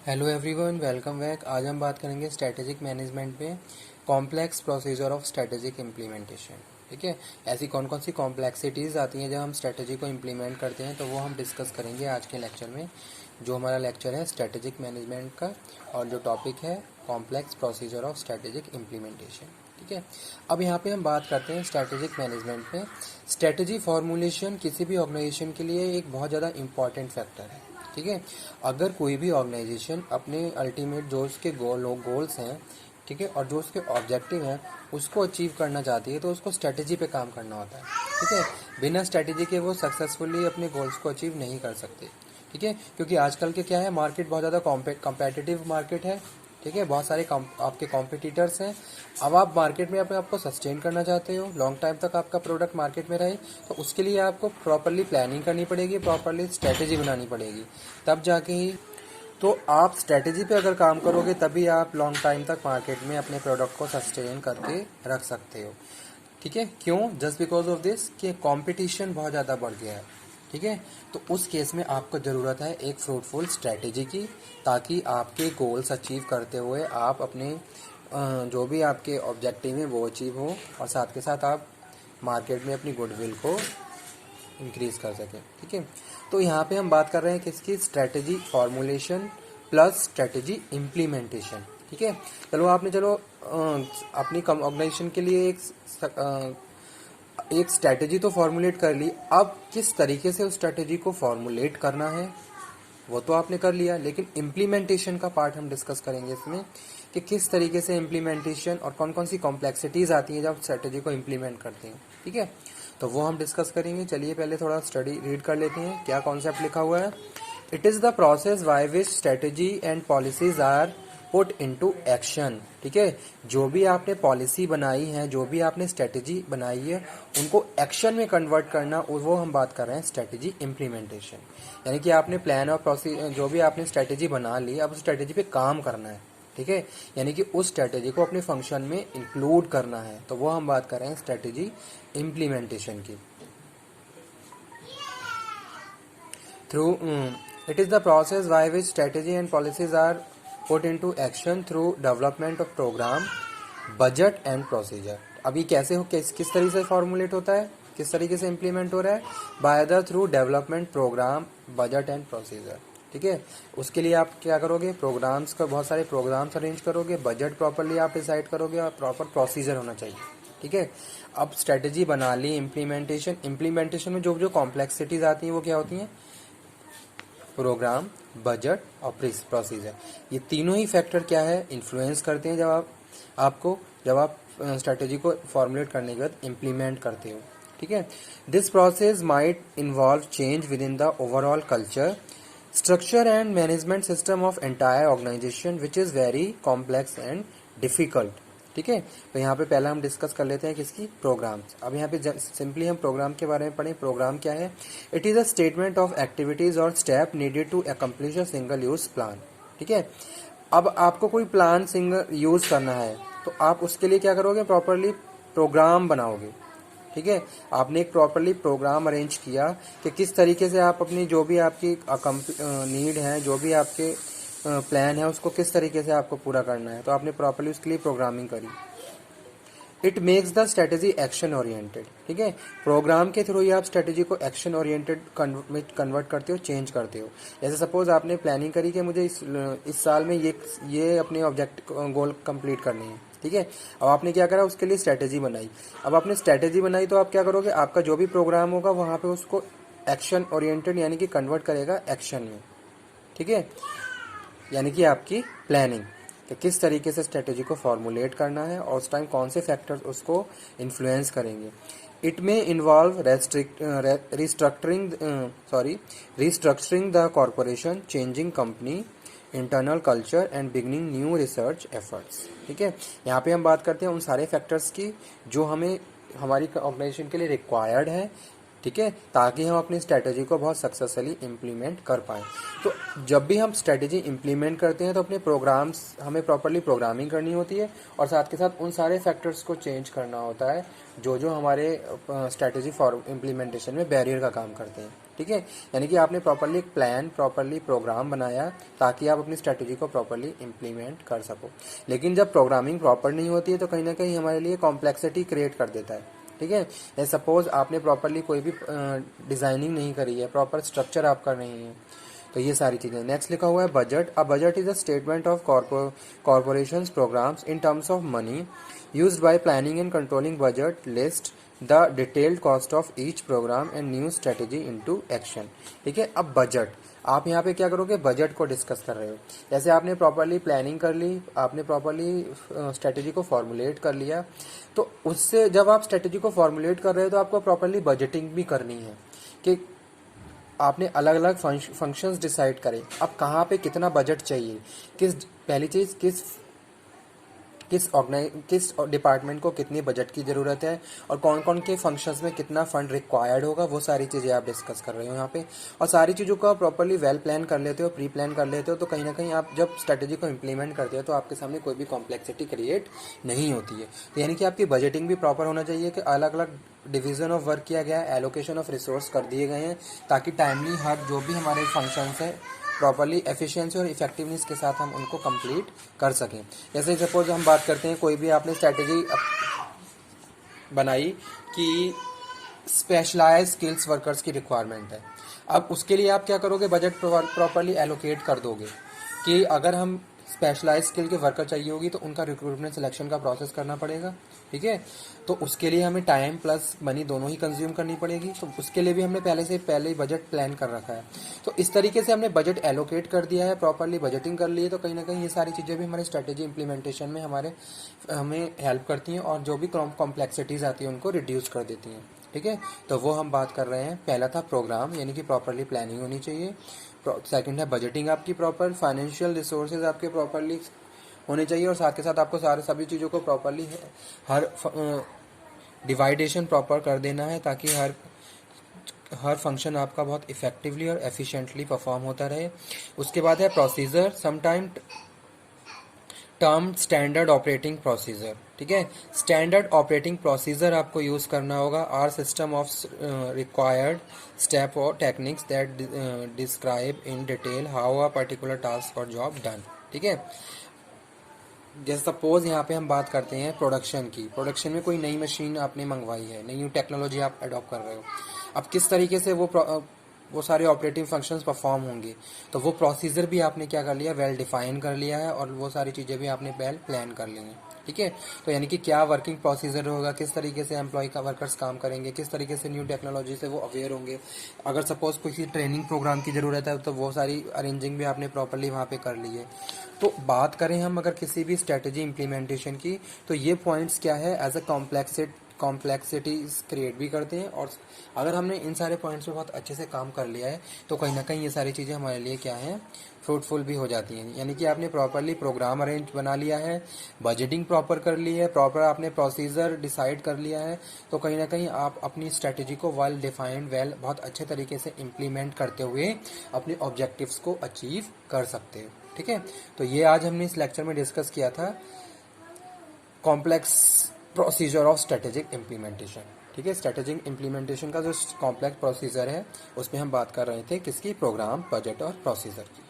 Hello everyone, welcome back. आज हम बात करेंगे स्ट्रेटेजिक मैनेजमेंट में complex procedure of strategic implementation. ठीक है, ऐसी कौन कौन सी कॉम्प्लेक्सिटीज़ आती हैं जब हम स्ट्रेटेजी को इम्प्लीमेंट करते हैं, तो वो हम डिस्कस करेंगे आज के लेक्चर में। जो हमारा लेक्चर है स्ट्रेटेजिक मैनेजमेंट का, और जो टॉपिक है complex procedure of strategic implementation. ठीक है, अब यहाँ पे हम बात करते हैं स्ट्रेटेजिक मैनेजमेंट में। स्ट्रेटेजी फॉर्मुलेशन किसी भी ऑर्गेनाइजेशन के लिए एक बहुत ज़्यादा इंपॉर्टेंट फैक्टर है। ठीक है, अगर कोई भी ऑर्गेनाइजेशन अपने अल्टीमेट जो उसके गोल्स हैं, ठीक है, और जो उसके ऑब्जेक्टिव हैं उसको अचीव करना चाहती है, तो उसको स्ट्रेटेजी पे काम करना होता है। ठीक है, बिना स्ट्रेटेजी के वो सक्सेसफुली अपने गोल्स को अचीव नहीं कर सकते। ठीक है, क्योंकि आजकल के क्या है, मार्केट बहुत ज़्यादा कॉम्पिटिटिव मार्केट है। ठीक है, बहुत सारे आपके कॉम्पिटिटर्स हैं। अब आप मार्केट में अपने आपको सस्टेन करना चाहते हो, लॉन्ग टाइम तक आपका प्रोडक्ट मार्केट में रहे, तो उसके लिए आपको प्रॉपरली प्लानिंग करनी पड़ेगी, प्रॉपरली स्ट्रेटेजी बनानी पड़ेगी, तब जाके ही तो आप स्ट्रेटेजी पे अगर काम करोगे तभी आप लॉन्ग टाइम तक मार्केट में अपने प्रोडक्ट को सस्टेन करके रख सकते हो। ठीक है, क्यों? जस्ट बिकॉज ऑफ दिस कि कंपटीशन बहुत ज़्यादा बढ़ गया है। ठीक है, तो उस केस में आपको ज़रूरत है एक फ्रूटफुल स्ट्रेटेजी की, ताकि आपके गोल्स अचीव करते हुए आप अपने जो भी आपके ऑब्जेक्टिव हैं वो अचीव हो, और साथ के साथ आप मार्केट में अपनी गुडविल को इंक्रीज कर सकें। ठीक है, तो यहाँ पे हम बात कर रहे हैं किसकी? Strategy formulation plus strategy implementation. ठीक है, चलो अपनी ऑर्गेनाइजेशन के लिए एक स्ट्रेटेजी तो फॉर्मुलेट कर ली। अब किस तरीके से उस स्ट्रेटेजी को फॉर्मुलेट करना है वो तो आपने कर लिया, लेकिन इम्प्लीमेंटेशन का पार्ट हम डिस्कस करेंगे इसमें कि किस तरीके से इम्प्लीमेंटेशन और कौन कौन सी कॉम्प्लेक्सिटीज़ आती हैं जब स्ट्रेटेजी को इम्प्लीमेंट करते हैं। ठीक है, तो वो हम डिस्कस करेंगे। चलिए पहले थोड़ा स्टडी रीड कर लेते हैं, क्या कॉन्सेप्ट लिखा हुआ है। It is the process by which strategy and policies are put into action. ठीक है, जो भी आपने पॉलिसी बनाई है, जो भी आपने स्ट्रेटेजी बनाई है, उनको एक्शन में कन्वर्ट करना, वो हम बात कर रहे हैं स्ट्रेटेजी इम्प्लीमेंटेशन। यानी कि आपने प्लान और प्रोसीजर, जो भी आपने स्ट्रेटेजी बना ली, अब उस स्ट्रेटेजी पे काम करना है। ठीक है, यानी कि उस स्ट्रेटेजी को अपने फंक्शन में इंक्लूड करना है, तो वो हम बात कर रहे हैं स्ट्रेटेजी इम्प्लीमेंटेशन की। Through it is the process by which strategy and policies are put into action through development of programme, budget and procedure. अभी कैसे हो, किस तरीके से फॉर्मुलेट होता है, किस तरीके से इम्प्लीमेंट हो रहा है? By the through development programme, budget and procedure. ठीक है, उसके लिए आप क्या करोगे? प्रोग्राम्स का बहुत सारे प्रोग्राम्स अरेंज करोगे, बजट प्रॉपरली आप डिसाइड करोगे, और प्रॉपर प्रोसीजर होना चाहिए। ठीक है, अब स्ट्रेटेजी बना ली। इम्प्लीमेंटेशन में जो जो कॉम्प्लेक्सिटीज आती हैं वो क्या होती हैं? प्रोग्राम, बजट और प्रोसीजर। ये तीनों ही फैक्टर क्या है? इन्फ्लुएंस करते हैं जब आप स्ट्रेटेजी को फॉर्मुलेट करने के बाद इम्प्लीमेंट करते हो। ठीक है, this process might involve change within the overall culture, structure and management system of entire organisation which is very complex and difficult. ठीक है, तो यहाँ पे पहला हम डिस्कस कर लेते हैं किसकी? प्रोग्राम्स। अब यहाँ पे सिंपली हम प्रोग्राम के बारे में पढ़ें। प्रोग्राम क्या है? It is a statement of activities और step needed to accomplish a single use plan. ठीक है, अब आपको कोई प्लान सिंगल यूज करना है, तो आप उसके लिए क्या करोगे? प्रॉपरली प्रोग्राम बनाओगे। ठीक है, आपने एक प्रॉपरली प्रोग्राम अरेंज किया कि किस तरीके से आप अपनी जो भी आपकी नीड है, जो भी आपके प्लान है, उसको किस तरीके से आपको पूरा करना है, तो आपने प्रॉपरली उसके लिए प्रोग्रामिंग करी। It makes the strategy action oriented. ठीक है, प्रोग्राम के थ्रू ही आप स्ट्रेटेजी को एक्शन ओरिएंटेड में कन्वर्ट करते हो, चेंज करते हो। जैसे सपोज आपने प्लानिंग करी कि मुझे इस साल में ये अपने गोल कंप्लीट करने हैं। ठीक है, अब आपने क्या करा? उसके लिए स्ट्रेटेजी बनाई। अब आपने स्ट्रेटेजी बनाई तो आप क्या करोगे? आपका जो भी प्रोग्राम होगा वहाँ पे उसको एक्शन ओरिएंटेड यानी कि कन्वर्ट करेगा एक्शन में। ठीक है, यानी कि आपकी प्लानिंग कि किस तरीके से स्ट्रेटेजी को फॉर्मुलेट करना है और उस टाइम कौन से फैक्टर्स उसको इन्फ्लुएंस करेंगे। It may involve restructuring the corporation, changing company internal culture and beginning new research efforts. ठीक है, यहाँ पे हम बात करते हैं उन सारे फैक्टर्स की जो हमें हमारी ऑर्गेनाइजेशन के लिए रिक्वायर्ड है। ठीक है, ताकि हम अपनी स्ट्रेटेजी को बहुत सक्सेसफुली इम्प्लीमेंट कर पाएँ। तो जब भी हम स्ट्रेटेजी इम्प्लीमेंट करते हैं तो अपने प्रोग्राम्स हमें प्रॉपरली प्रोग्रामिंग करनी होती है, और साथ के साथ उन सारे फैक्टर्स को चेंज करना होता है जो जो हमारे स्ट्रेटेजी फॉर इम्प्लीमेंटेशन में बैरियर का काम करते हैं। ठीक है, यानी कि आपने प्रॉपरली एक प्लान, प्रॉपरली प्रोग्राम बनाया ताकि आप अपनी स्ट्रेटेजी को प्रॉपरली इम्प्लीमेंट कर सको। लेकिन जब प्रोग्रामिंग प्रॉपर नहीं होती है तो कहीं ना कहीं हमारे लिए कॉम्प्लेक्सिटी क्रिएट कर देता है। ठीक है, सपोज आपने प्रॉपरली कोई भी डिजाइनिंग नहीं करी है, प्रॉपर स्ट्रक्चर आपका नहीं है, तो ये सारी चीज़ें। नेक्स्ट लिखा हुआ है budget. A budget is a statement of corporation's programmes in terms of money used by planning and controlling budget list the detailed cost of each program and new strategy into action। ठीक है, अब budget आप यहाँ पे क्या करोगे, budget को discuss कर रहे हो। जैसे आपने प्रॉपरली प्लानिंग कर ली, आपने प्रॉपरली स्ट्रेटेजी को फॉर्मुलेट कर लिया, तो उससे जब आप स्ट्रेटेजी को फॉर्मुलेट कर रहे हो तो आपको प्रॉपरली बजटिंग भी करनी है कि आपने अलग अलग फंक्शंस डिसाइड करें, अब कहाँ पे कितना बजट चाहिए, किस पहली चीज़ किस डिपार्टमेंट को कितनी बजट की ज़रूरत है और कौन कौन के फंक्शंस में कितना फंड रिक्वायर्ड होगा, वो सारी चीज़ें आप डिस्कस कर रहे हो यहाँ पे। और सारी चीज़ों को आप प्रॉपरली वेल प्लान कर लेते हो, प्री प्लान कर लेते हो, तो कहीं ना कहीं आप जब स्ट्रेटेजी को इम्प्लीमेंट करते हो तो आपके सामने कोई भी कॉम्प्लेक्सिटी क्रिएट नहीं होती है। तो यानी कि आपकी बजटिंग भी प्रॉपर होना चाहिए कि अलग अलग डिवीजन ऑफ वर्क किया गया है, एलोकेशन ऑफ रिसोर्स कर दिए गए हैं, ताकि टाइमली हर जो भी हमारे फंक्शंस हैं प्रॉपरली एफिशिएंसी और इफेक्टिवनेस के साथ हम उनको कंप्लीट कर सकें। जैसे सपोज हम बात करते हैं, कोई भी आपने स्ट्रैटेजी बनाई कि स्पेशलाइज स्किल्स वर्कर्स की रिक्वायरमेंट है, अब उसके लिए आप क्या करोगे, बजट प्रॉपरली एलोकेट कर दोगे कि अगर हम स्पेशलाइज स्किल के वर्कर चाहिए होगी तो उनका रिक्रूटमेंट सिलेक्शन का प्रोसेस करना पड़ेगा। ठीक है, तो उसके लिए हमें टाइम प्लस मनी दोनों ही कंज्यूम करनी पड़ेगी, तो उसके लिए भी हमने पहले ही बजट प्लान कर रखा है। तो इस तरीके से हमने बजट एलोकेट कर दिया है, प्रॉपरली बजटिंग कर ली है, तो कहीं ना कहीं ये सारी चीज़ें भी हमारी स्ट्रेटेजी इंप्लीमेंटेशन में हमें हेल्प करती हैं और जो भी कॉम्प्लेक्सिटीज़ आती हैं उनको रिड्यूस कर देती हैं। ठीक है, तो वो हम बात कर रहे हैं। पहला था प्रोग्राम, यानी कि प्रॉपरली प्लानिंग होनी चाहिए। सेकंड है बजटिंग आपकी प्रॉपर, फाइनेंशियल रिसोर्सेज आपके प्रॉपरली होने चाहिए और साथ के साथ आपको सभी चीज़ों को प्रॉपरली हर डिवाइडेशन प्रॉपर कर देना है ताकि हर फंक्शन आपका बहुत इफेक्टिवली और एफिशिएंटली परफॉर्म होता रहे। उसके बाद है procedure, sometime term standard operating procedure. ठीक है, स्टैंडर्ड ऑपरेटिंग प्रोसीजर आपको यूज़ करना होगा, or system of required step और techniques that describe in detail how a particular task और जॉब डन। ठीक है, जैसे सपोज यहाँ पे हम बात करते हैं प्रोडक्शन की। प्रोडक्शन में कोई नई मशीन आपने मंगवाई है, नई टेक्नोलॉजी आप अडॉप्ट कर रहे हो, अब किस तरीके से वो सारे ऑपरेटिंग फंक्शंस परफॉर्म होंगे, तो वो प्रोसीजर भी आपने क्या कर लिया, वेल डिफाइन कर लिया है और वो सारी चीज़ें भी आपने वेल प्लान कर ली हैं। ठीक है, तो यानी कि क्या वर्किंग प्रोसीजर होगा, किस तरीके से एम्प्लॉय का वर्कर्स काम करेंगे, किस तरीके से न्यू टेक्नोलॉजी से वो अवेयर होंगे, अगर सपोज किसी ट्रेनिंग प्रोग्राम की ज़रूरत है तो वो सारी अरेंजिंग भी आपने प्रॉपरली वहाँ पे कर ली है। तो बात करें हम अगर किसी भी स्ट्रेटजी इम्प्लीमेंटेशन की, तो ये पॉइंट्स क्या है, एज अ कॉम्प्लेक्सिटीज क्रिएट भी करते हैं, और अगर हमने इन सारे पॉइंट्स पे बहुत अच्छे से काम कर लिया है तो कहीं ना कहीं ये सारी चीज़ें हमारे लिए क्या है, फ्रूटफुल भी हो जाती हैं। यानी कि आपने प्रॉपरली प्रोग्राम अरेंज बना लिया है, बजटिंग प्रॉपर कर ली है, प्रॉपर आपने प्रोसीजर डिसाइड कर लिया है, तो कहीं ना कहीं आप अपनी स्ट्रेटजी को वेल डिफाइंड बहुत अच्छे तरीके से इम्प्लीमेंट करते हुए अपने ऑब्जेक्टिव्स को अचीव कर सकते हो। ठीक है, तो ये आज हमने इस लेक्चर में डिस्कस किया था complex procedure of strategic implementation. ठीक है, स्ट्रेटेजिक इम्प्लीमेंटेशन का जो कॉम्प्लेक्स प्रोसीजर है उसमें हम बात कर रहे थे किसकी, प्रोग्राम, बजट और प्रोसीजर की।